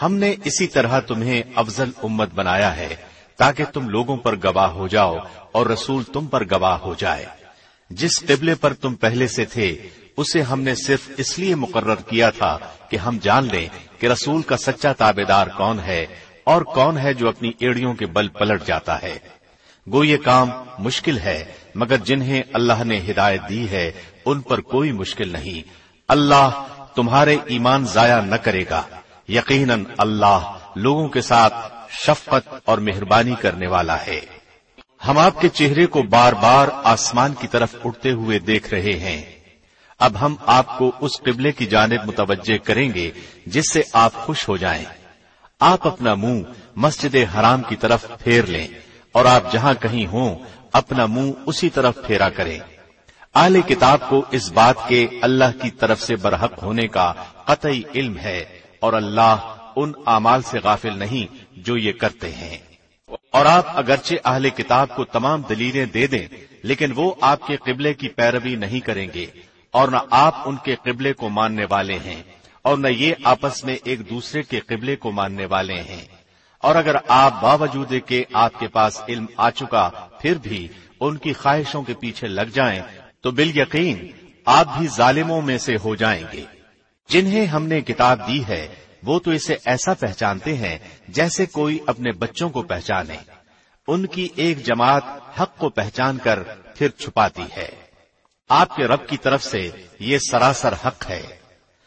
ہم نے اسی طرح تمہیں افضل امت بنایا ہے تاکہ تم لوگوں پر گواہ ہو جاؤ اور رسول تم پر گواہ ہو جائے۔ جس قبلے پر تم پہلے سے تھے اسے ہم نے صرف اس لیے مقرر کیا تھا کہ ہم جان لیں کہ رسول کا سچا تابعدار کون ہے اور کون ہے جو اپنی ایڑیوں کے بل پلٹ جاتا ہے۔ گو یہ کام مشکل ہے، مگر جنہیں اللہ نے ہدایت دی ہے ان پر کوئی مشکل نہیں۔ اللہ تمہارے ایمان ضائع نہ کرے گا، یقیناً اللہ لوگوں کے ساتھ شفقت اور مہربانی کرنے والا ہے۔ ہم آپ کے چہرے کو بار بار آسمان کی طرف اٹھتے ہوئے دیکھ رہے ہیں۔ اب ہم آپ کو اس قبلے کی جانب متوجہ کریں گے جس سے آپ خوش ہو جائیں۔ آپ اپنا منہ مسجد حرام کی طرف پھیر لیں اور آپ جہاں کہیں ہوں اپنا منہ اسی طرف پھیرا کریں۔ اہل کتاب کو اس بات کے اللہ کی طرف سے برحق ہونے کا قطعی علم ہے اور اللہ ان اعمال سے غافل نہیں جو یہ کرتے ہیں۔ اور آپ اگرچہ اہل کتاب کو تمام دلیلیں دے دیں لیکن وہ آپ کے قبلے کی پیروی نہیں کریں گے اور نہ آپ ان کے قبلے کو ماننے والے ہیں اور نہ یہ آپس میں ایک دوسرے کے قبلے کو ماننے والے ہیں۔ اور اگر آپ باوجود کہ آپ کے پاس علم آ چکا پھر بھی ان کی خواہشوں کے پیچھے لگ جائیں تو بالیقین آپ بھی ظالموں میں سے ہو جائیں گے۔ جنہیں ہم نے کتاب دی ہے وہ تو اسے ایسا پہچانتے ہیں جیسے کوئی اپنے بچوں کو پہچانے۔ ان کی ایک جماعت حق کو پہچان کر پھر چھپاتی ہے۔ آپ کے رب کی طرف سے یہ سراسر حق ہے۔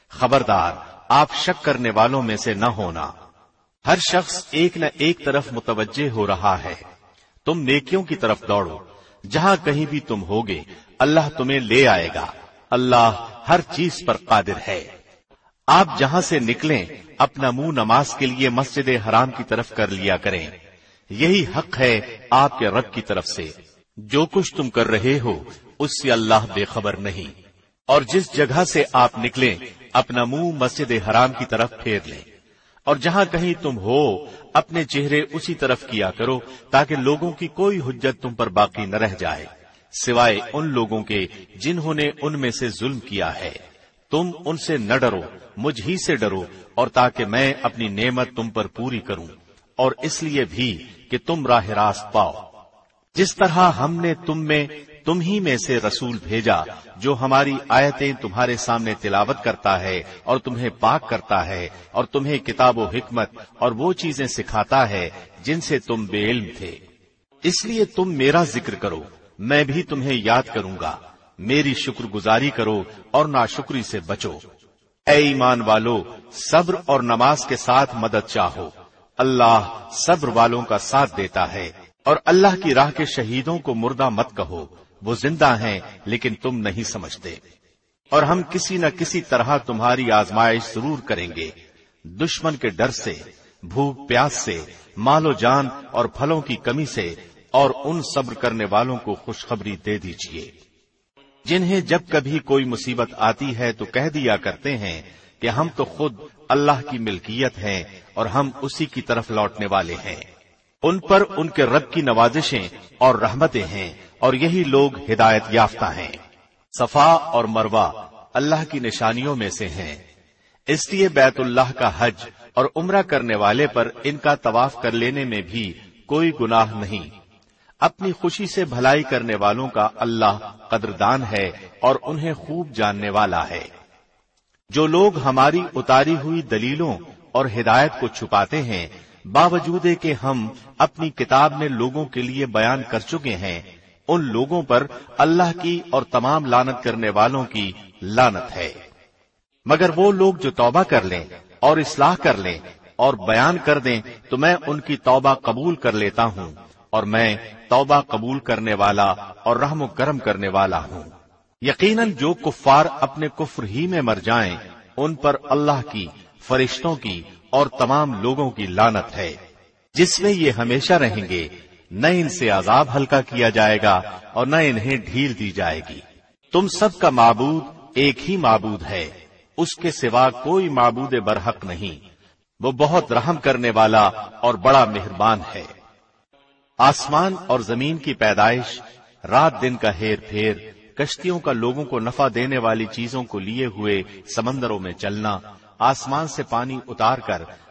خبردار آپ شک کرنے والوں میں سے نہ ہونا۔ ہر شخص ایک نہ ایک طرف متوجہ ہو رہا ہے۔ تم نیکیوں کی طرف دوڑو، جہاں کہیں بھی تم ہوگے اللہ تمہیں لے آئے گا۔ اللہ ہر چیز پر قادر ہے۔ آپ جہاں سے نکلیں اپنا منہ نماز کے لیے مسجد حرام کی طرف کر لیا کریں، یہی حق ہے آپ کے رب کی طرف سے۔ جو کچھ تم کر رہے ہو اس سے اللہ بے خبر نہیں۔ اور جس جگہ سے آپ نکلیں اپنا منہ مسجد حرام کی طرف پھیر لیں، اور جہاں کہیں تم ہو اپنے چہرے اسی طرف کیا کرو تاکہ لوگوں کی کوئی حجت تم پر باقی نہ رہ جائے سوائے ان لوگوں کے جنہوں نے ان میں سے ظلم کیا ہے۔ تم ان سے نہ ڈرو، مجھ ہی سے ڈرو، اور تاکہ میں اپنی نعمت تم پر پوری کروں، اور اس لیے بھی کہ تم راہ راست پاؤ۔ جس طرح ہم نے تم ہی میں سے رسول بھیجا جو ہماری آیتیں تمہارے سامنے تلاوت کرتا ہے اور تمہیں پاک کرتا ہے اور تمہیں کتاب و حکمت اور وہ چیزیں سکھاتا ہے جن سے تم بے علم تھے، اس لیے تم میرا ذکر کرو، میں بھی تمہیں یاد کروں گا۔ میری شکر گزاری کرو اور ناشکری سے بچو۔ اے ایمان والو، صبر اور نماز کے ساتھ مدد چاہو، اللہ صبر والوں کا ساتھ دیتا ہے۔ اور اللہ کی راہ کے شہیدوں کو مردہ مت کہو، وہ زندہ ہیں لیکن تم نہیں سمجھتے۔ اور ہم کسی نہ کسی طرح تمہاری آزمائش ضرور کریں گے، دشمن کے ڈر سے، بھوک پیاس سے، مال و جان اور پھلوں کی کمی سے، اور ان صبر کرنے والوں کو خوشخبری دے دیجیے جنہیں جب کبھی کوئی مصیبت آتی ہے تو کہہ دیا کرتے ہیں کہ ہم تو خود اللہ کی ملکیت ہیں اور ہم اسی کی طرف لوٹنے والے ہیں۔ ان پر ان کے رب کی نوازشیں اور رحمتیں ہیں اور یہی لوگ ہدایت یافتہ ہیں۔ صفا اور مروہ اللہ کی نشانیوں میں سے ہیں، اس لیے بیت اللہ کا حج اور عمرہ کرنے والے پر ان کا طواف کر لینے میں بھی کوئی گناہ نہیں۔ اپنی خوشی سے بھلائی کرنے والوں کا اللہ قدردان ہے اور انہیں خوب جاننے والا ہے۔ جو لوگ ہماری اتاری ہوئی دلیلوں اور ہدایت کو چھپاتے ہیں باوجود کہ ہم اپنی کتاب میں لوگوں کے لیے بیان کر چکے ہیں، ان لوگوں پر اللہ کی اور تمام لعنت کرنے والوں کی لعنت ہے۔ مگر وہ لوگ جو توبہ کر لیں اور اصلاح کر لیں اور بیان کر دیں تو میں ان کی توبہ قبول کر لیتا ہوں، اور میں توبہ قبول کرنے والا اور رحم و کرم کرنے والا ہوں۔ یقیناً جو کفار اپنے کفر ہی میں مر جائیں ان پر اللہ کی، فرشتوں کی اور تمام لوگوں کی لعنت ہے، جس میں یہ ہمیشہ رہیں گے، نہ ان سے عذاب ہلکا کیا جائے گا اور نہ انہیں ڈھیل دی جائے گی۔ تم سب کا معبود ایک ہی معبود ہے، اس کے سوا کوئی معبود برحق نہیں، وہ بہت رحم کرنے والا اور بڑا مہربان ہے۔ آسمان اور زمین کی پیدائش، رات دن کا ہیر پھیر، کشتیوں کا لوگوں کو نفع دینے والی چیزوں کو لیے ہوئے سمندروں میں چلنا، آسمان سے پانی اتار کر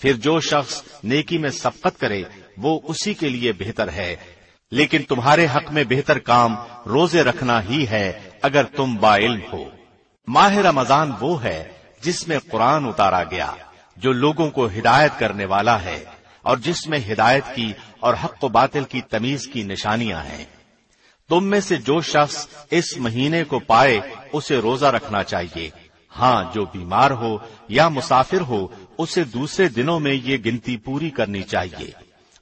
پھر جو شخص نیکی میں سبقت کرے وہ اسی کے لیے بہتر ہے، لیکن تمہارے حق میں بہتر کام روزے رکھنا ہی ہے اگر تم باعلم ہو۔ ماہ رمضان وہ ہے جس میں قرآن اتارا گیا، جو لوگوں کو ہدایت کرنے والا ہے، اور جس میں ہدایت کی اور حق و باطل کی تمیز کی نشانیاں ہیں۔ تم میں سے جو شخص اس مہینے کو پائے اسے روزہ رکھنا چاہیے، ہاں جو بیمار ہو یا مسافر ہو اسے دوسرے دنوں میں یہ گنتی پوری کرنی چاہیے۔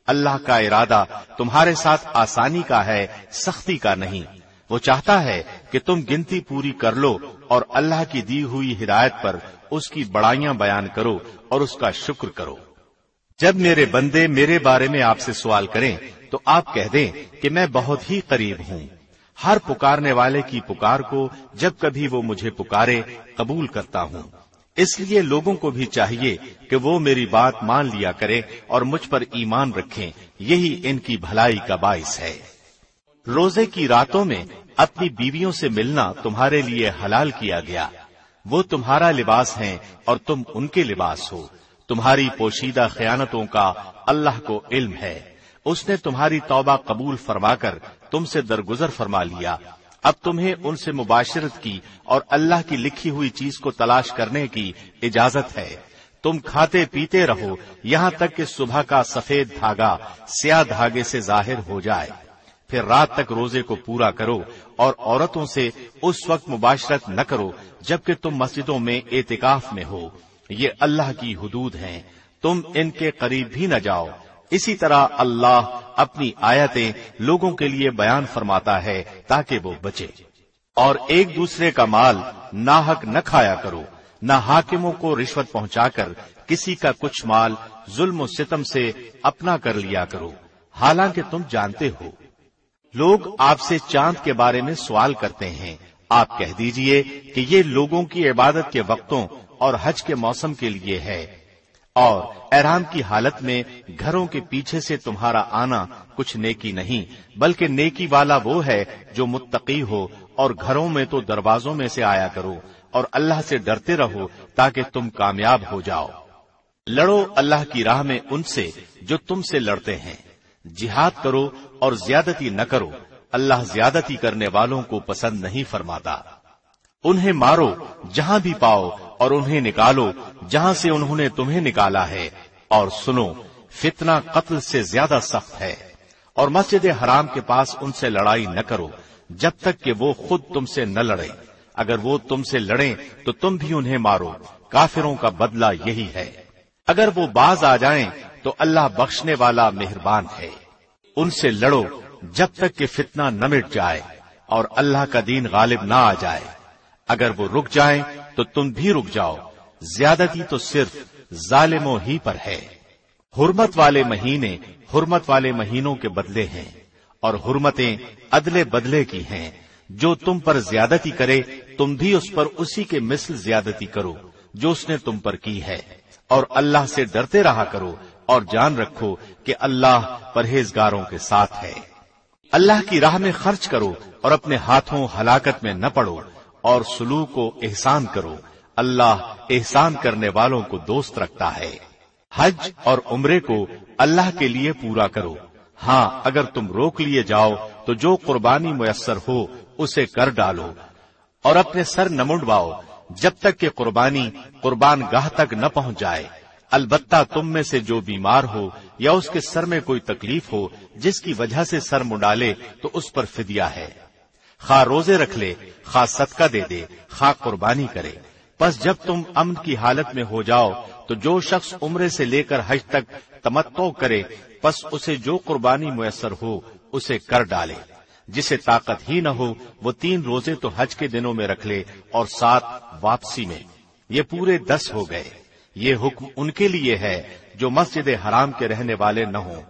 اللہ کا ارادہ تمہارے ساتھ آسانی کا ہے، سختی کا نہیں۔ وہ چاہتا ہے کہ تم گنتی پوری کر لو اور اللہ کی دی ہوئی ہدایت پر اس کی بڑائیاں بیان کرو اور اس کا شکر کرو۔ جب میرے بندے میرے بارے میں آپ سے سوال کریں تو آپ کہہ دیں کہ میں بہت ہی قریب ہوں، ہر پکارنے والے کی پکار کو جب کبھی وہ مجھے پکارے قبول کرتا ہوں۔ اس لیے لوگوں کو بھی چاہیے کہ وہ میری بات مان لیا کرے اور مجھ پر ایمان رکھیں، یہی ان کی بھلائی کا باعث ہے۔ روزے کی راتوں میں اپنی بیویوں سے ملنا تمہارے لیے حلال کیا گیا، وہ تمہارا لباس ہیں اور تم ان کے لباس ہو۔ تمہاری پوشیدہ خیانتوں کا اللہ کو علم ہے، اس نے تمہاری توبہ قبول فرما کر تم سے درگزر فرما لیا۔ اب تمہیں ان سے مباشرت کی اور اللہ کی لکھی ہوئی چیز کو تلاش کرنے کی اجازت ہے۔ تم کھاتے پیتے رہو یہاں تک کہ صبح کا سفید دھاگا سیاہ دھاگے سے ظاہر ہو جائے، پھر رات تک روزے کو پورا کرو اور عورتوں سے اس وقت مباشرت نہ کرو جبکہ تم مسجدوں میں اعتکاف میں ہو، یہ اللہ کی حدود ہیں، تم ان کے قریب بھی نہ جاؤ۔ اسی طرح اللہ اپنی آیتیں لوگوں کے لیے بیان فرماتا ہے تاکہ وہ بچے۔ اور ایک دوسرے کا مال ناحق نہ کھایا کرو، نہ حاکموں کو رشوت پہنچا کر کسی کا کچھ مال ظلم و ستم سے اپنا کر لیا کرو، حالانکہ تم جانتے ہو۔ لوگ آپ سے چاند کے بارے میں سوال کرتے ہیں، آپ کہہ دیجئے کہ یہ لوگوں کی عبادت کے وقتوں اور حج کے موسم کے لیے ہے، اور احرام کی حالت میں گھروں کے پیچھے سے تمہارا آنا کچھ نیکی نہیں، بلکہ نیکی والا وہ ہے جو متقی ہو، اور گھروں میں تو دروازوں میں سے آیا کرو اور اللہ سے ڈرتے رہو تاکہ تم کامیاب ہو جاؤ۔ لڑو اللہ کی راہ میں ان سے جو تم سے لڑتے ہیں، جہاد کرو اور زیادتی نہ کرو، اللہ زیادتی کرنے والوں کو پسند نہیں فرماتا۔ انہیں مارو جہاں بھی پاؤ اور انہیں نکالو جہاں سے انہوں نے تمہیں نکالا ہے، اور سنو فتنہ قتل سے زیادہ سخت ہے۔ اور مسجد حرام کے پاس ان سے لڑائی نہ کرو جب تک کہ وہ خود تم سے نہ لڑیں، اگر وہ تم سے لڑیں تو تم بھی انہیں مارو، کافروں کا بدلہ یہی ہے۔ اگر وہ باز آ جائیں تو اللہ بخشنے والا مہربان ہے۔ ان سے لڑو جب تک کہ فتنہ نہ مٹ جائے اور اللہ کا دین غالب نہ آ جائے، اگر وہ رک جائیں تو تم بھی رک جاؤ، زیادتی تو صرف ظالموں ہی پر ہے۔ حرمت والے مہینے حرمت والے مہینوں کے بدلے ہیں، اور حرمتیں عدلے بدلے کی ہیں۔ جو تم پر زیادتی کرے تم بھی اس پر اسی کے مثل زیادتی کرو جو اس نے تم پر کی ہے، اور اللہ سے ڈرتے رہا کرو اور جان رکھو کہ اللہ پرہیزگاروں کے ساتھ ہے۔ اللہ کی راہ میں خرچ کرو اور اپنے ہاتھوں ہلاکت میں نہ پڑو، اور سلوک و احسان کرو، اللہ احسان کرنے والوں کو دوست رکھتا ہے۔ حج اور عمرے کو اللہ کے لیے پورا کرو، ہاں اگر تم روک لیے جاؤ تو جو قربانی میسر ہو اسے کر ڈالو، اور اپنے سر نہ منڈواؤ جب تک کہ قربانی قربان گاہ تک نہ پہنچ جائے۔ البتہ تم میں سے جو بیمار ہو یا اس کے سر میں کوئی تکلیف ہو جس کی وجہ سے سر منڈالے تو اس پر فدیہ ہے، خواہ روزے رکھ لے، خواہ صدقہ دے دے، خواہ قربانی کرے۔ پس جب تم امن کی حالت میں ہو جاؤ تو جو شخص عمرے سے لے کر حج تک تمتع کرے پس اسے جو قربانی میسر ہو اسے کر ڈالے۔ جسے طاقت ہی نہ ہو وہ 3 روزے تو حج کے دنوں میں رکھ لے اور 7 واپسی میں، یہ پورے 10 ہو گئے۔ یہ حکم ان کے لیے ہے جو مسجد حرام کے رہنے والے نہ ہوں۔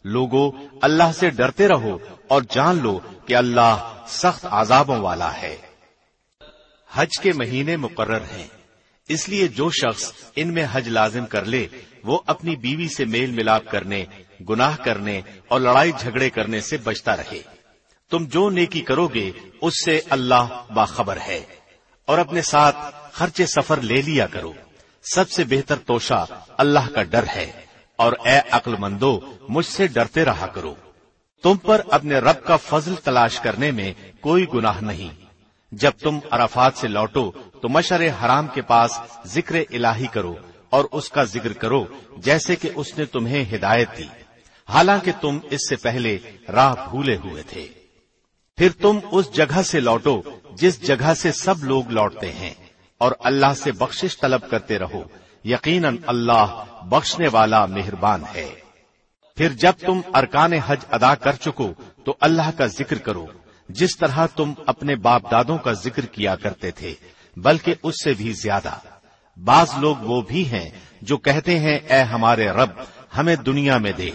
لوگو اللہ سے ڈرتے رہو اور جان لو کہ اللہ سخت عذابوں والا ہے۔ حج کے مہینے مقرر ہیں، اس لیے جو شخص ان میں حج لازم کر لے وہ اپنی بیوی سے میل ملاپ کرنے، گناہ کرنے اور لڑائی جھگڑے کرنے سے بچتا رہے۔ تم جو نیکی کرو گے اس سے اللہ باخبر ہے۔ اور اپنے ساتھ خرچ سفر لے لیا کرو، سب سے بہتر توشہ اللہ کا ڈر ہے، اور اے عقل مندو مجھ سے ڈرتے رہا کرو۔ تم پر اپنے رب کا فضل تلاش کرنے میں کوئی گناہ نہیں۔ جب تم عرفات سے لوٹو تو مشعر حرام کے پاس ذکر الہی کرو اور اس کا ذکر کرو جیسے کہ اس نے تمہیں ہدایت دی، حالانکہ تم اس سے پہلے راہ بھولے ہوئے تھے۔ پھر تم اس جگہ سے لوٹو جس جگہ سے سب لوگ لوٹتے ہیں، اور اللہ سے بخشش طلب کرتے رہو، یقیناً اللہ بخشنے والا مہربان ہے۔ پھر جب تم ارکان حج ادا کر چکو تو اللہ کا ذکر کرو جس طرح تم اپنے باپ دادوں کا ذکر کیا کرتے تھے، بلکہ اس سے بھی زیادہ۔ بعض لوگ وہ بھی ہیں جو کہتے ہیں اے ہمارے رب ہمیں دنیا میں دے،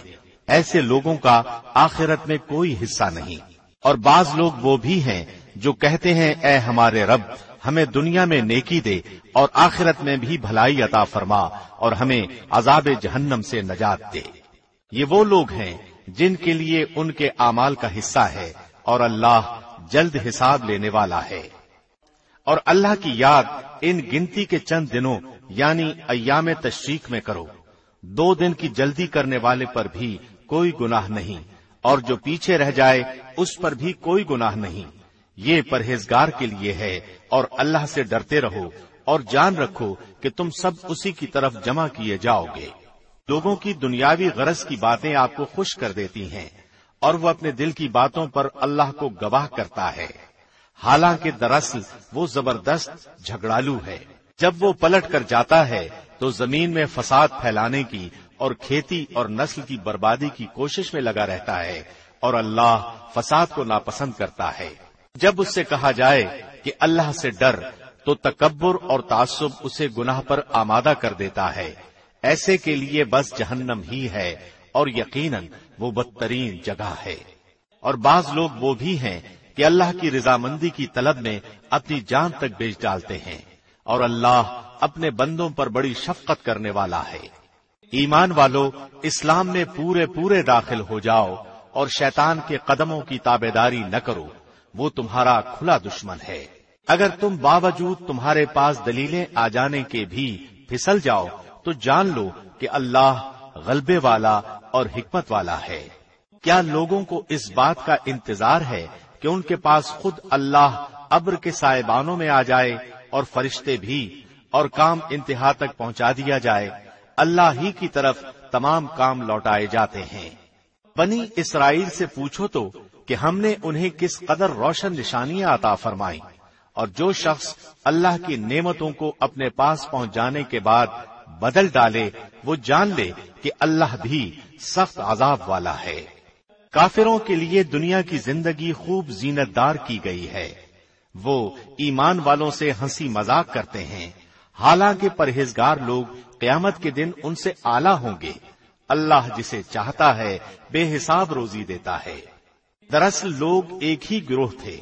ایسے لوگوں کا آخرت میں کوئی حصہ نہیں۔ اور بعض لوگ وہ بھی ہیں جو کہتے ہیں اے ہمارے رب ہمیں دنیا میں نیکی دے اور آخرت میں بھی بھلائی عطا فرما اور ہمیں عذاب جہنم سے نجات دے۔ یہ وہ لوگ ہیں جن کے لیے ان کے اعمال کا حصہ ہے، اور اللہ جلد حساب لینے والا ہے۔ اور اللہ کی یاد ان گنتی کے چند دنوں یعنی ایام تشریق میں کرو۔ 2 دن کی جلدی کرنے والے پر بھی کوئی گناہ نہیں، اور جو پیچھے رہ جائے اس پر بھی کوئی گناہ نہیں۔ یہ پرہیزگار کے لیے ہے، اور اللہ سے ڈرتے رہو اور جان رکھو کہ تم سب اسی کی طرف جمع کیے جاؤ گے۔ لوگوں کی دنیاوی غرض کی باتیں آپ کو خوش کر دیتی ہیں، اور وہ اپنے دل کی باتوں پر اللہ کو گواہ کرتا ہے، حالانکہ دراصل وہ زبردست جھگڑالو ہے۔ جب وہ پلٹ کر جاتا ہے تو زمین میں فساد پھیلانے کی اور کھیتی اور نسل کی بربادی کی کوشش میں لگا رہتا ہے، اور اللہ فساد کو ناپسند کرتا ہے۔ جب اس سے کہا جائے کہ اللہ سے ڈر تو تکبر اور تعصب اسے گناہ پر آمادہ کر دیتا ہے۔ ایسے کے لیے بس جہنم ہی ہے، اور یقیناً وہ بدترین جگہ ہے۔ اور بعض لوگ وہ بھی ہیں کہ اللہ کی رضامندی کی طلب میں اپنی جان تک بیچ ڈالتے ہیں، اور اللہ اپنے بندوں پر بڑی شفقت کرنے والا ہے۔ ایمان والو اسلام میں پورے داخل ہو جاؤ اور شیطان کے قدموں کی تابعداری نہ کرو، وہ تمہارا کھلا دشمن ہے۔ اگر تم باوجود تمہارے پاس دلیلیں آ جانے کے بھی پھسل جاؤ تو جان لو کہ اللہ غلبے والا اور حکمت والا ہے۔ کیا لوگوں کو اس بات کا انتظار ہے کہ ان کے پاس خود اللہ ابر کے سائبانوں میں آ جائے اور فرشتے بھی، اور کام انتہا تک پہنچا دیا جائے؟ اللہ ہی کی طرف تمام کام لوٹائے جاتے ہیں۔ بنی اسرائیل سے پوچھو تو کہ ہم نے انہیں کس قدر روشن نشانیاں عطا فرمائیں، اور جو شخص اللہ کی نعمتوں کو اپنے پاس پہنچ جانے کے بعد بدل ڈالے وہ جان لے کہ اللہ بھی سخت عذاب والا ہے۔ کافروں کے لیے دنیا کی زندگی خوب زینت دار کی گئی ہے، وہ ایمان والوں سے ہنسی مذاق کرتے ہیں، حالانکہ پرہیزگار لوگ قیامت کے دن ان سے اعلیٰ ہوں گے۔ اللہ جسے چاہتا ہے بے حساب روزی دیتا ہے۔ دراصل لوگ ایک ہی گروہ تھے،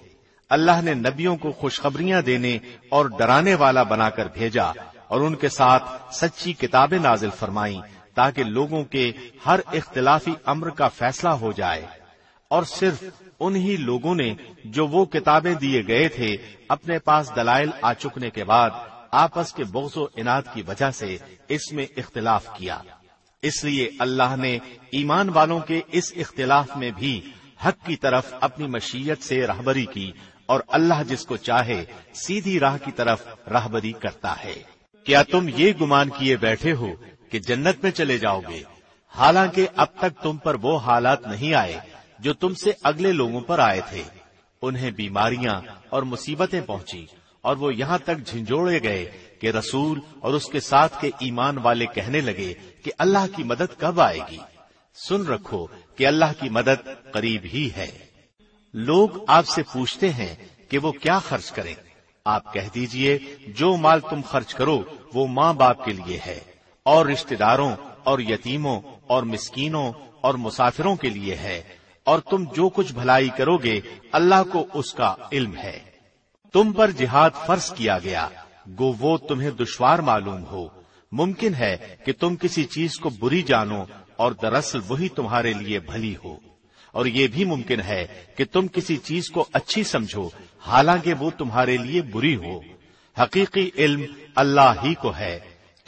اللہ نے نبیوں کو خوشخبریاں دینے اور ڈرانے والا بنا کر بھیجا، اور ان کے ساتھ سچی کتابیں نازل فرمائیں تاکہ لوگوں کے ہر اختلافی امر کا فیصلہ ہو جائے۔ اور صرف انہی لوگوں نے جو وہ کتابیں دیے گئے تھے اپنے پاس دلائل آ چکنے کے بعد آپس کے بغض و عناد کی وجہ سے اس میں اختلاف کیا۔ اس لیے اللہ نے ایمان والوں کے اس اختلاف میں بھی حق کی طرف اپنی مشیت سے رہبری کی، اور اللہ جس کو چاہے سیدھی راہ کی طرف رہبری کرتا ہے۔ کیا تم یہ گمان کیے بیٹھے ہو کہ جنت میں چلے جاؤ گے، حالانکہ اب تک تم پر وہ حالات نہیں آئے جو تم سے اگلے لوگوں پر آئے تھے؟ انہیں بیماریاں اور مصیبتیں پہنچی، اور وہ یہاں تک جھنجھوڑے گئے کہ رسول اور اس کے ساتھ کے ایمان والے کہنے لگے کہ اللہ کی مدد کب آئے گی؟ سن رکھو کہ اللہ کی مدد قریب ہی ہے۔ لوگ آپ سے پوچھتے ہیں کہ وہ کیا خرچ کریں، آپ کہہ دیجئے جو مال تم خرچ کرو وہ ماں باپ کے لیے ہے، اور رشتہ داروں اور یتیموں اور مسکینوں اور مسافروں کے لیے ہے، اور تم جو کچھ بھلائی کرو گے اللہ کو اس کا علم ہے۔ تم پر جہاد فرض کیا گیا، گو وہ تمہیں دشوار معلوم ہو۔ ممکن ہے کہ تم کسی چیز کو بری جانو اور دراصل وہی تمہارے لیے بھلی ہو، اور یہ بھی ممکن ہے کہ تم کسی چیز کو اچھی سمجھو حالانکہ وہ تمہارے لیے بری ہو۔ حقیقی علم اللہ ہی کو ہے،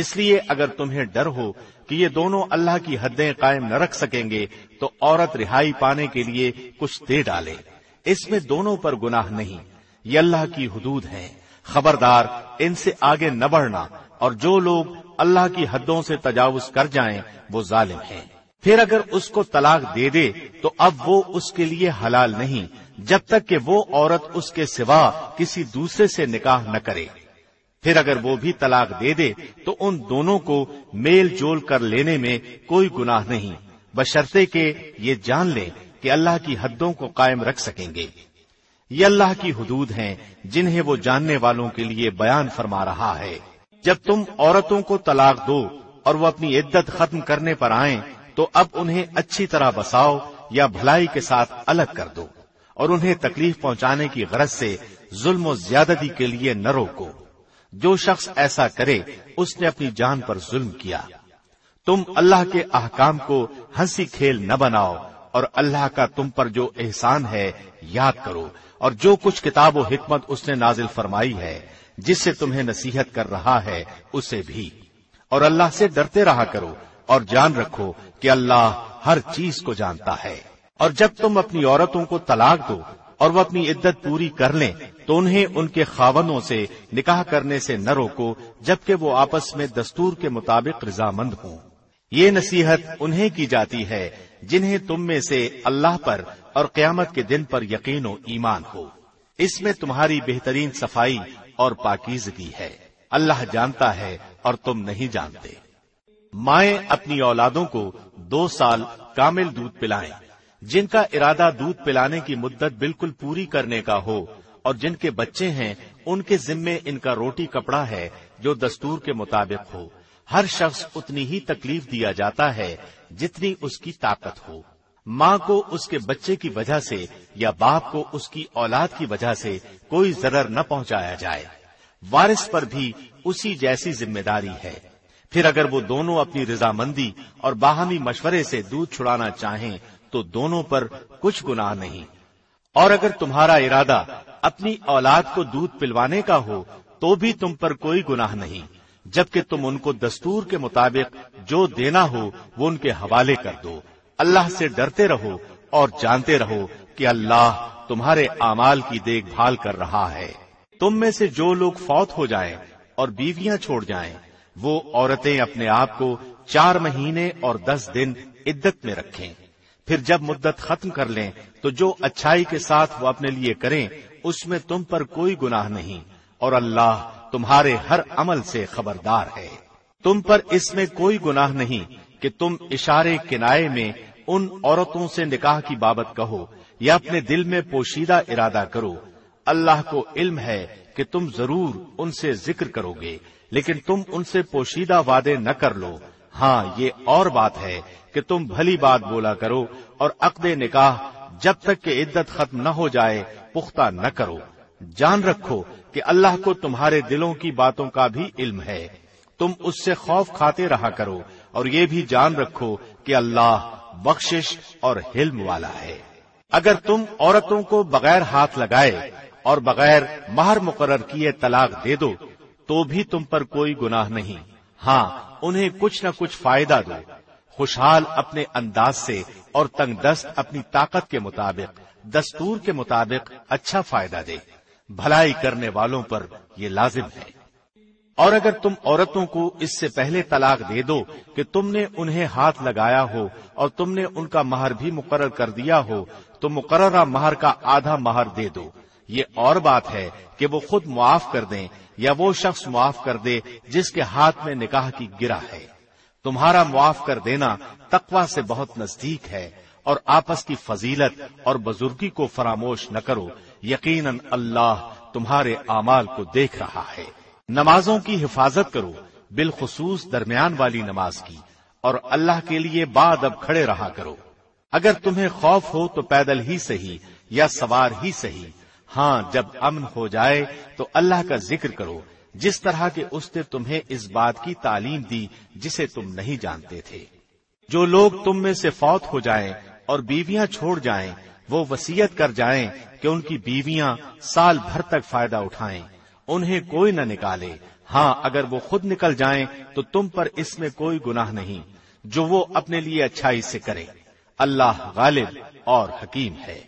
اس لیے اگر تمہیں ڈر ہو کہ یہ دونوں اللہ کی حدیں قائم نہ رکھ سکیں گے تو عورت رہائی پانے کے لیے کچھ دے ڈالے، اس میں دونوں پر گناہ نہیں، یہ اللہ کی حدود ہیں، خبردار ان سے آگے نہ بڑھنا، اور جو لوگ اللہ کی حدوں سے تجاوز کر جائیں وہ ظالم ہیں۔ پھر اگر اس کو طلاق دے دے تو اب وہ اس کے لیے حلال نہیں جب تک کہ وہ عورت اس کے سوا کسی دوسرے سے نکاح نہ کرے۔ پھر اگر وہ بھی طلاق دے دے تو ان دونوں کو میل جول کر لینے میں کوئی گناہ نہیں، بشرطے کہ یہ جان لیں کہ اللہ کی حدوں کو قائم رکھ سکیں گے۔ یہ اللہ کی حدود ہیں جنہیں وہ جاننے والوں کے لیے بیان فرما رہا ہے۔ جب تم عورتوں کو طلاق دو اور وہ اپنی عدت ختم کرنے پر آئیں تو اب انہیں اچھی طرح بساؤ یا بھلائی کے ساتھ الگ کر دو، اور انہیں تکلیف پہنچانے کی غرض سے ظلم و زیادتی کے لیے نہ روکو۔ جو شخص ایسا کرے اس نے اپنی جان پر ظلم کیا۔ تم اللہ کے احکام کو ہنسی کھیل نہ بناؤ، اور اللہ کا تم پر جو احسان ہے یاد کرو، اور جو کچھ کتاب و حکمت اس نے نازل فرمائی ہے جس سے تمہیں نصیحت کر رہا ہے اسے بھی، اور اللہ سے ڈرتے رہا کرو، اور جان رکھو کہ اللہ ہر چیز کو جانتا ہے۔ اور جب تم اپنی عورتوں کو طلاق دو اور وہ اپنی عدت پوری کر لیں تو انہیں ان کے خاوندوں سے نکاح کرنے سے نہ روکو جبکہ وہ آپس میں دستور کے مطابق رضامند ہوں۔ یہ نصیحت انہیں کی جاتی ہے جنہیں تم میں سے اللہ پر اور قیامت کے دن پر یقین و ایمان ہو۔ اس میں تمہاری بہترین صفائی اور پاکیزگی ہے، اللہ جانتا ہے اور تم نہیں جانتے۔ مائیں اپنی اولادوں کو 2 سال کامل دودھ پلائیں، جن کا ارادہ دودھ پلانے کی مدت بالکل پوری کرنے کا ہو، اور جن کے بچے ہیں ان کے ذمے ان کا روٹی کپڑا ہے جو دستور کے مطابق ہو۔ ہر شخص اتنی ہی تکلیف دیا جاتا ہے جتنی اس کی طاقت ہو۔ ماں کو اس کے بچے کی وجہ سے یا باپ کو اس کی اولاد کی وجہ سے کوئی ضرر نہ پہنچایا جائے۔ وارث پر بھی اسی جیسی ذمہ داری ہے۔ پھر اگر وہ دونوں اپنی رضامندی اور باہمی مشورے سے دودھ چھڑانا چاہیں تو دونوں پر کچھ گناہ نہیں۔ اور اگر تمہارا ارادہ اپنی اولاد کو دودھ پلوانے کا ہو تو بھی تم پر کوئی گناہ نہیں، جبکہ تم ان کو دستور کے مطابق جو دینا ہو وہ ان کے حوالے کر دو۔ اللہ سے ڈرتے رہو اور جانتے رہو کہ اللہ تمہارے اعمال کی دیکھ بھال کر رہا ہے۔ تم میں سے جو لوگ فوت ہو جائیں اور بیویاں چھوڑ جائیں وہ عورتیں اپنے آپ کو 4 مہینے اور 10 دن عدت میں رکھیں، پھر جب مدت ختم کر لیں تو جو اچھائی کے ساتھ وہ اپنے لیے کریں اس میں تم پر کوئی گناہ نہیں، اور اللہ تمہارے ہر عمل سے خبردار ہے۔ تم پر اس میں کوئی گناہ نہیں کہ تم اشارے کنائے میں ان عورتوں سے نکاح کی بابت کہو یا اپنے دل میں پوشیدہ ارادہ کرو۔ اللہ کو علم ہے کہ تم ضرور ان سے ذکر کرو گے، لیکن تم ان سے پوشیدہ وعدے نہ کر لو۔ ہاں یہ اور بات ہے کہ تم بھلی بات بولا کرو، اور عقد نکاح جب تک کہ عدت ختم نہ ہو جائے پختہ نہ کرو۔ جان رکھو کہ اللہ کو تمہارے دلوں کی باتوں کا بھی علم ہے، تم اس سے خوف کھاتے رہا کرو، اور یہ بھی جان رکھو کہ اللہ بخشش اور حلم والا ہے۔ اگر تم عورتوں کو بغیر ہاتھ لگائے اور بغیر مہر مقرر کیے طلاق دے دو تو بھی تم پر کوئی گناہ نہیں، ہاں انہیں کچھ نہ کچھ فائدہ دو، خوشحال اپنے انداز سے اور تنگ دست اپنی طاقت کے مطابق دستور کے مطابق اچھا فائدہ دے، بھلائی کرنے والوں پر یہ لازم ہے۔ اور اگر تم عورتوں کو اس سے پہلے طلاق دے دو کہ تم نے انہیں ہاتھ لگایا ہو اور تم نے ان کا مہر بھی مقرر کر دیا ہو تو مقررہ مہر کا آدھا مہر دے دو۔ یہ اور بات ہے کہ وہ خود معاف کر دیں یا وہ شخص معاف کر دے جس کے ہاتھ میں نکاح کی گرہ ہے۔ تمہارا معاف کر دینا تقوی سے بہت نزدیک ہے، اور آپس کی فضیلت اور بزرگی کو فراموش نہ کرو، یقیناً اللہ تمہارے اعمال کو دیکھ رہا ہے۔ نمازوں کی حفاظت کرو، بالخصوص درمیان والی نماز کی، اور اللہ کے لیے بادب کھڑے رہا کرو۔ اگر تمہیں خوف ہو تو پیدل ہی صحیح یا سوار ہی صحیح، ہاں جب امن ہو جائے تو اللہ کا ذکر کرو، جس طرح کہ اس نے تمہیں اس بات کی تعلیم دی جسے تم نہیں جانتے تھے۔ جو لوگ تم میں سے فوت ہو جائیں اور بیویاں چھوڑ جائیں وہ وصیت کر جائیں کہ ان کی بیویاں سال بھر تک فائدہ اٹھائیں، انہیں کوئی نہ نکالے، ہاں اگر وہ خود نکل جائیں تو تم پر اس میں کوئی گناہ نہیں جو وہ اپنے لیے اچھائی سے کرے، اللہ غالب اور حکیم ہے۔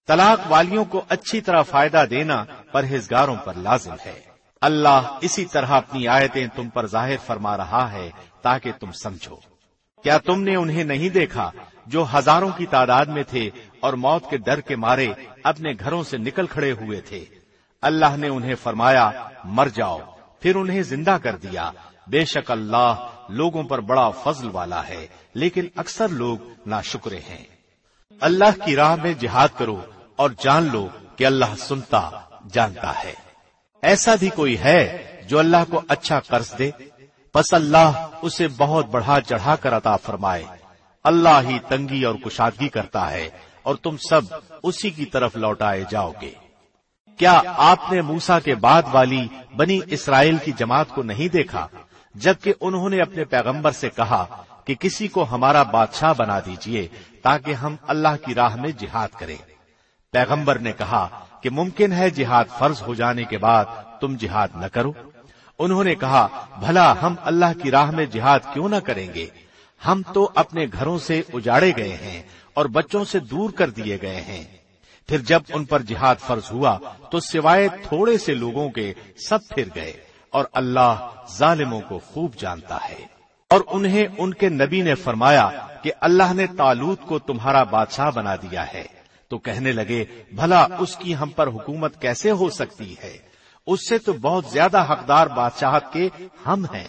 طلاق والیوں کو اچھی طرح فائدہ دینا پرہیزگاروں پر لازم ہے۔ اللہ اسی طرح اپنی آیتیں تم پر ظاہر فرما رہا ہے تاکہ تم سمجھو۔ کیا تم نے انہیں نہیں دیکھا جو ہزاروں کی تعداد میں تھے اور موت کے ڈر کے مارے اپنے گھروں سے نکل کھڑے ہوئے تھے؟ اللہ نے انہیں فرمایا مر جاؤ، پھر انہیں زندہ کر دیا۔ بے شک اللہ لوگوں پر بڑا فضل والا ہے، لیکن اکثر لوگ ناشکرے ہیں۔ اللہ کی راہ میں جہاد کرو اور جان لو کہ اللہ سنتا جانتا ہے۔ ایسا بھی کوئی ہے جو اللہ کو اچھا قرض دے؟ پس اللہ اسے بہت بڑھا چڑھا کر عطا فرمائے۔ اللہ ہی تنگی اور کشادگی کرتا ہے اور تم سب اسی کی طرف لوٹائے جاؤ گے۔ کیا آپ نے موسیٰ کے بعد والی بنی اسرائیل کی جماعت کو نہیں دیکھا جبکہ انہوں نے اپنے پیغمبر سے کہا کہ کسی کو ہمارا بادشاہ بنا دیجئے تاکہ ہم اللہ کی راہ میں جہاد کریں؟ پیغمبر نے کہا کہ ممکن ہے جہاد فرض ہو جانے کے بعد تم جہاد نہ کرو؟ انہوں نے کہا بھلا ہم اللہ کی راہ میں جہاد کیوں نہ کریں گے؟ ہم تو اپنے گھروں سے اجاڑے گئے ہیں اور بچوں سے دور کر دیے گئے ہیں۔ پھر جب ان پر جہاد فرض ہوا تو سوائے تھوڑے سے لوگوں کے سب پھر گئے، اور اللہ ظالموں کو خوب جانتا ہے۔ اور انہیں ان کے نبی نے فرمایا کہ اللہ نے طالوت کو تمہارا بادشاہ بنا دیا ہے، تو کہنے لگے بھلا اس کی ہم پر حکومت کیسے ہو سکتی ہے؟ اس سے تو بہت زیادہ حقدار بادشاہت کے ہم ہیں،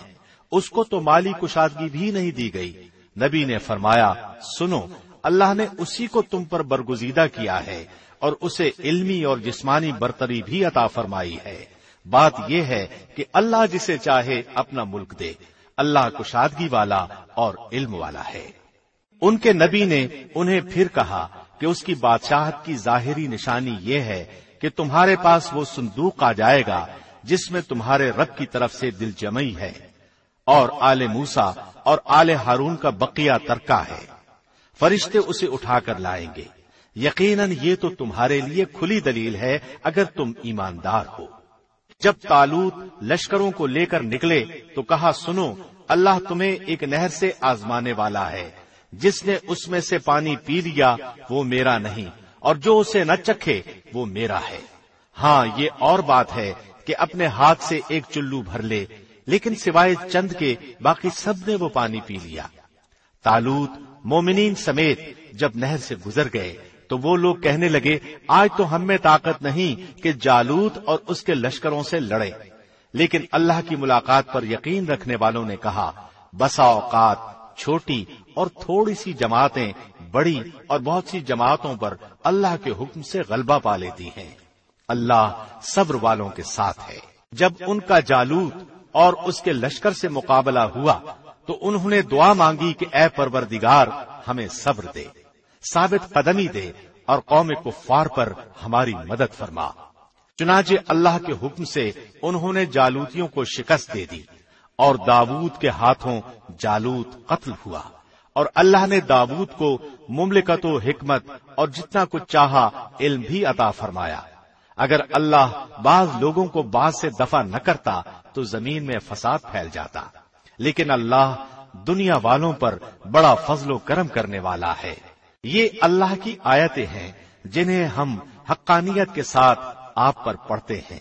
اس کو تو مالی کشادگی بھی نہیں دی گئی۔ نبی نے فرمایا سنو، اللہ نے اسی کو تم پر برگزیدہ کیا ہے اور اسے علمی اور جسمانی برتری بھی عطا فرمائی ہے۔ بات یہ ہے کہ اللہ جسے چاہے اپنا ملک دے، اللہ کشادگی والا اور علم والا ہے۔ ان کے نبی نے انہیں پھر کہا کہ اس کی بادشاہت کی ظاہری نشانی یہ ہے کہ تمہارے پاس وہ صندوق آ جائے گا جس میں تمہارے رب کی طرف سے دل جمعی ہے، اور آل موسیٰ اور آل ہارون کا بقیہ ترکہ ہے۔ فرشتے اسے اٹھا کر لائیں گے۔ یقیناً یہ تو تمہارے لیے کھلی دلیل ہے اگر تم ایماندار ہو۔ جب طالوت لشکروں کو لے کر نکلے تو کہا سنو، اللہ تمہیں ایک نہر سے آزمانے والا ہے، جس نے اس میں سے پانی پی لیا وہ میرا نہیں، اور جو اسے نہ چکھے وہ میرا ہے۔ ہاں یہ اور بات ہے کہ اپنے ہاتھ سے ایک چلو بھر لے، لیکن سوائے چند کے باقی سب نے وہ پانی پی لیا۔ طالوت مومنین سمیت جب نہر سے گزر گئے تو وہ لوگ کہنے لگے آج تو ہم میں طاقت نہیں کہ جالوت اور اس کے لشکروں سے لڑے، لیکن اللہ کی ملاقات پر یقین رکھنے والوں نے کہا بسا اوقات چھوٹی اور تھوڑی سی جماعتیں بڑی اور بہت سی جماعتوں پر اللہ کے حکم سے غلبہ پا لیتی ہیں۔ اللہ صبر والوں کے ساتھ ہے۔ جب ان کا جالوت اور اس کے لشکر سے مقابلہ ہوا تو انہوں نے دعا مانگی کہ اے پروردگار ہمیں صبر دے، ثابت قدمی دے اور قوم کفار پر ہماری مدد فرما۔ چنانچہ اللہ کے حکم سے انہوں نے جالوتیوں کو شکست دے دی، اور داؤد کے ہاتھوں جالوت قتل ہوا، اور اللہ نے داؤد کو مملکت و حکمت اور جتنا کچھ چاہا علم بھی عطا فرمایا۔ اگر اللہ بعض لوگوں کو بعض سے دفع نہ کرتا تو زمین میں فساد پھیل جاتا، لیکن اللہ دنیا والوں پر بڑا فضل و کرم کرنے والا ہے۔ یہ اللہ کی آیتیں ہیں جنہیں ہم حقانیت کے ساتھ آپ پر پڑھتے ہیں،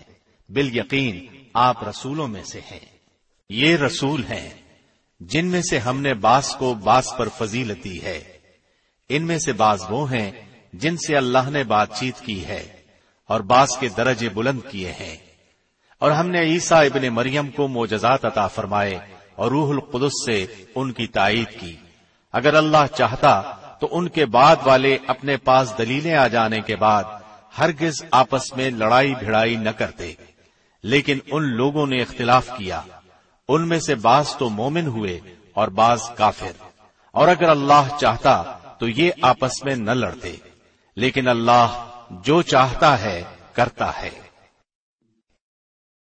بالیقین آپ رسولوں میں سے ہیں۔ یہ رسول ہیں جن میں سے ہم نے بعض کو بعض پر فضیلت دی ہے، ان میں سے بعض وہ ہیں جن سے اللہ نے بات چیت کی ہے اور بعض کے درجے بلند کیے ہیں، اور ہم نے عیسیٰ ابن مریم کو معجزات عطا فرمائے اور روح القدس سے ان کی تائید کی۔ اگر اللہ چاہتا تو ان کے بعد والے اپنے پاس دلیلیں آ جانے کے بعد ہرگز آپس میں لڑائی بھڑائی نہ کرتے، لیکن ان لوگوں نے اختلاف کیا، ان میں سے بعض تو مومن ہوئے اور بعض کافر، اور اگر اللہ چاہتا تو یہ آپس میں نہ لڑتے، لیکن اللہ جو چاہتا ہے کرتا ہے۔